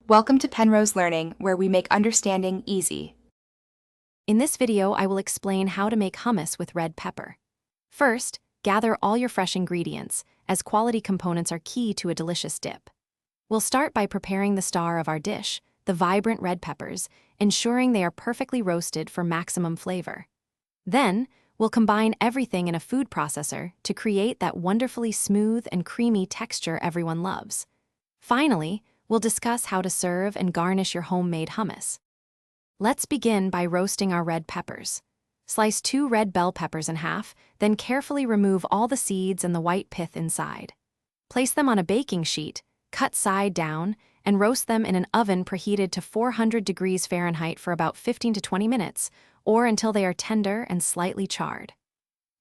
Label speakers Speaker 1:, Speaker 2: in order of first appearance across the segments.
Speaker 1: Welcome to Penrose Learning, where we make understanding easy.
Speaker 2: In this video, I will explain how to make hummus with red pepper. First, gather all your fresh ingredients, as quality components are key to a delicious dip. We'll start by preparing the star of our dish, the vibrant red peppers, ensuring they are perfectly roasted for maximum flavor. Then, we'll combine everything in a food processor to create that wonderfully smooth and creamy texture everyone loves. Finally, we'll discuss how to serve and garnish your homemade hummus. Let's begin by roasting our red peppers. Slice 2 red bell peppers in half, then carefully remove all the seeds and the white pith inside. Place them on a baking sheet, cut side down, and roast them in an oven preheated to 400 degrees Fahrenheit for about 15 to 20 minutes, or until they are tender and slightly charred.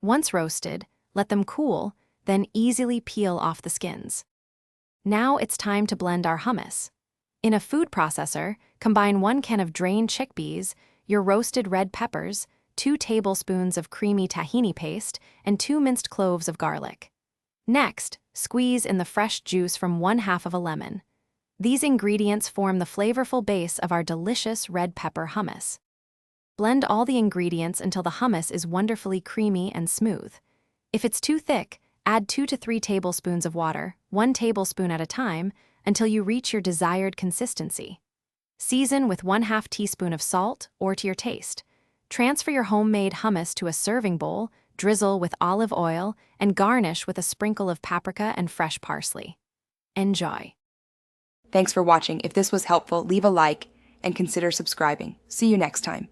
Speaker 2: Once roasted, let them cool, then easily peel off the skins. Now it's time to blend our hummus. In a food processor, combine 1 can of drained chickpeas, your roasted red peppers, 2 tablespoons of creamy tahini paste, and 2 minced cloves of garlic. Next, squeeze in the fresh juice from 1/2 of a lemon. These ingredients form the flavorful base of our delicious red pepper hummus. Blend all the ingredients until the hummus is wonderfully creamy and smooth. If it's too thick, add 2 to 3 tablespoons of water, 1 tablespoon at a time, until you reach your desired consistency. Season with 1/2 teaspoon of salt or to your taste. Transfer your homemade hummus to a serving bowl, drizzle with olive oil, and garnish with a sprinkle of paprika and fresh parsley. Enjoy.
Speaker 1: Thanks for watching. If this was helpful, leave a like and consider subscribing. See you next time.